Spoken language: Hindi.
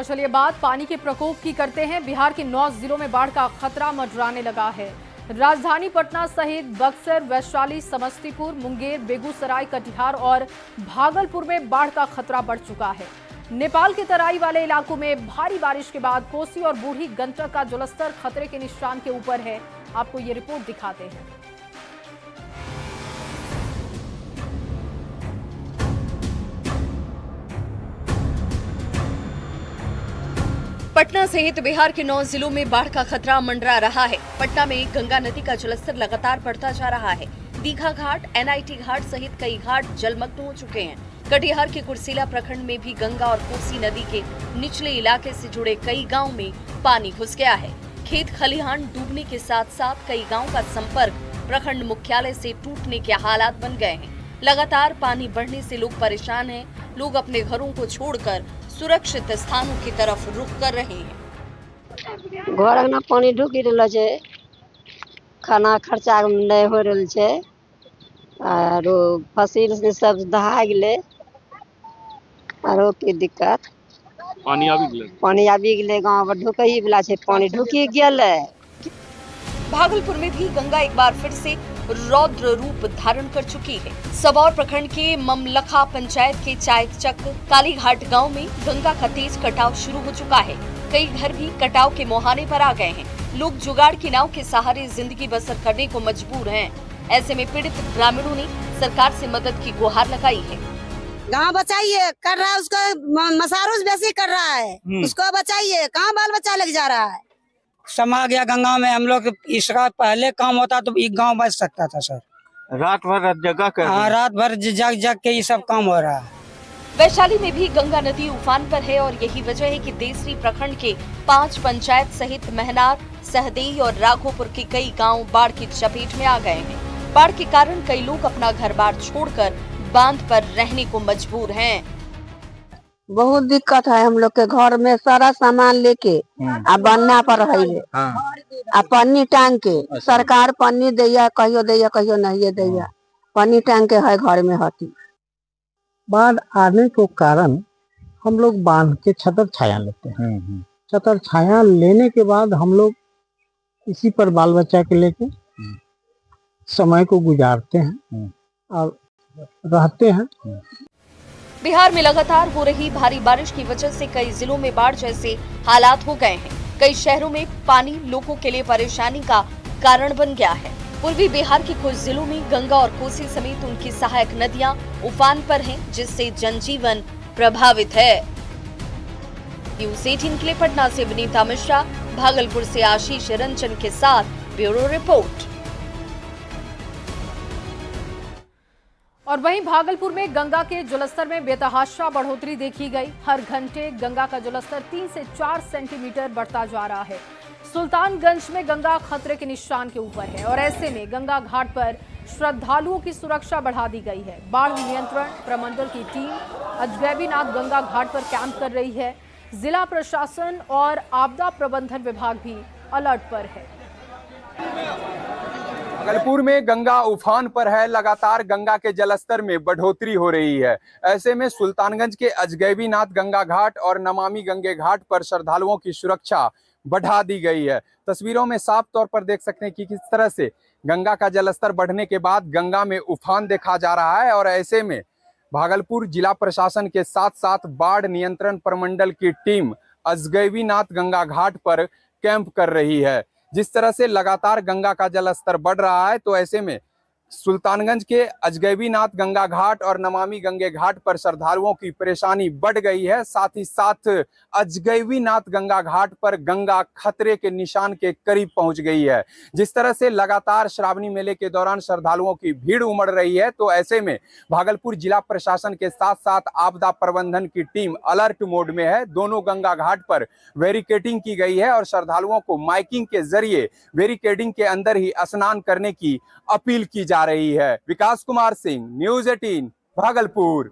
तो चलिए बात पानी के प्रकोप की करते हैं। बिहार के 9 जिलों में बाढ़ का खतरा मंडराने लगा है। राजधानी पटना सहित बक्सर, वैशाली, समस्तीपुर, मुंगेर, बेगूसराय, कटिहार और भागलपुर में बाढ़ का खतरा बढ़ चुका है। नेपाल के तराई वाले इलाकों में भारी बारिश के बाद कोसी और बूढ़ी गंडक का जलस्तर खतरे के निशान के ऊपर है। आपको ये रिपोर्ट दिखाते हैं। पटना सहित बिहार के 9 जिलों में बाढ़ का खतरा मंडरा रहा है। पटना में गंगा नदी का जलस्तर लगातार बढ़ता जा रहा है। दीघा घाट, एनआईटी घाट सहित कई घाट जलमग्न हो चुके हैं। कटिहार के कुर्सेला प्रखंड में भी गंगा और कोसी नदी के निचले इलाके से जुड़े कई गांव में पानी घुस गया है। खेत खलिहान डूबने के साथ साथ कई गाँव का संपर्क प्रखंड मुख्यालय से टूटने के हालात बन गए हैं। लगातार पानी बढ़ने से लोग परेशान हैं। लोग अपने घरों को छोड़कर सुरक्षित स्थानों की तरफ रुख कर रहे हैं। घर अंगना पानी ढुकी रहल छै, खाना खर्चा नहीं हो रहल छै, आरो फसिल सब दहा गेले, आरो की दिक्कत पानी आबि गेले गांव ढुकई वाला छै, पानी ढुकी गेले। भागलपुर में भी गंगा एक बार फिर से रौद्र रूप धारण कर चुकी है। सबौर प्रखंड के ममलखा पंचायत के चायचक कालीघाट गांव में गंगा का तेज कटाव शुरू हो चुका है। कई घर भी कटाव के मुहाने पर आ गए हैं। लोग जुगाड़ की नाव के सहारे जिंदगी बसर करने को मजबूर हैं। ऐसे में पीड़ित ग्रामीणों ने सरकार से मदद की गुहार लगाई है। गाँव बचाइए कर रहा है, उसको मसारूस बेसी कर रहा है, उसको बचाइए, कहाँ बाल बच्चा लग जा रहा है। समा गया गंगा में। हम लोग इसका पहले काम होता तो एक गांव बच सकता था सर। रात भर जगह कर रात भर जग जग के ये सब काम हो रहा है। वैशाली में भी गंगा नदी उफान पर है और यही वजह है कि देसरी प्रखंड के 5 पंचायत सहित महनार, सहदेई और राघोपुर के कई गांव बाढ़ की चपेट में आ गए हैं। बाढ़ के कारण कई लोग अपना घर बार छोड़कर बांध पर रहने को मजबूर हैं। बहुत दिक्कत है हम लोग के घर में, सारा सामान लेके आ बनना पर है, आ पन्नी टांग के सरकार पन्नी दैया, कहियो दैया कहियो नहीं दैया, पन्नी टांग के है घर में हती। बाढ़ आने के कारण हम लोग बांध के छतर छाया लेते हैं। छतर छाया लेने के बाद हम लोग इसी पर बाल बच्चा के लेके समय को गुजारते हैं और रहते हैं। बिहार में लगातार हो रही भारी बारिश की वजह से कई जिलों में बाढ़ जैसे हालात हो गए हैं। कई शहरों में पानी लोगों के लिए परेशानी का कारण बन गया है। पूर्वी बिहार के कुछ जिलों में गंगा और कोसी समेत उनकी सहायक नदियां उफान पर हैं, जिससे जनजीवन प्रभावित है। न्यूज़ 18 के लिए पटना से विनीता मिश्रा, भागलपुर से आशीष रंजन के साथ ब्यूरो रिपोर्ट। और वहीं भागलपुर में गंगा के जलस्तर में बेतहाशा बढ़ोतरी देखी गई। हर घंटे गंगा का जलस्तर 3 से 4 सेंटीमीटर बढ़ता जा रहा है। सुल्तानगंज में गंगा खतरे के निशान के ऊपर है और ऐसे में गंगा घाट पर श्रद्धालुओं की सुरक्षा बढ़ा दी गई है। बाढ़ नियंत्रण प्रमंडल की टीम अजगैबीनाथ गंगा घाट पर कैंप कर रही है। जिला प्रशासन और आपदा प्रबंधन विभाग भी अलर्ट पर है। भागलपुर में गंगा उफान पर है। लगातार गंगा के जलस्तर में बढ़ोतरी हो रही है। ऐसे में सुल्तानगंज के अजगैबीनाथ गंगा घाट और नमामि गंगे घाट पर श्रद्धालुओं की सुरक्षा बढ़ा दी गई है। तस्वीरों में साफ तौर पर देख सकते हैं कि किस तरह से गंगा का जलस्तर बढ़ने के बाद गंगा में उफान देखा जा रहा है और ऐसे में भागलपुर जिला प्रशासन के साथ साथ बाढ़ नियंत्रण प्रमंडल की टीम अजगैबीनाथ गंगा घाट पर कैंप कर रही है। जिस तरह से लगातार गंगा का जलस्तर बढ़ रहा है तो ऐसे में सुल्तानगंज के अजगैबीनाथ गंगा घाट और नमामि गंगे घाट पर श्रद्धालुओं की परेशानी बढ़ गई है। साथ ही साथ अजगैबीनाथ गंगा घाट पर गंगा खतरे के निशान के करीब पहुंच गई है। जिस तरह से लगातार श्रावणी मेले के दौरान श्रद्धालुओं की भीड़ उमड़ रही है तो ऐसे में भागलपुर जिला प्रशासन के साथ साथ आपदा प्रबंधन की टीम अलर्ट मोड में है। दोनों गंगा घाट पर बैरिकेडिंग की गई है और श्रद्धालुओं को माइकिंग के जरिए बैरिकेडिंग के अंदर ही स्नान करने की अपील की जा रही है। विकास कुमार सिंह, न्यूज़ 18 भागलपुर।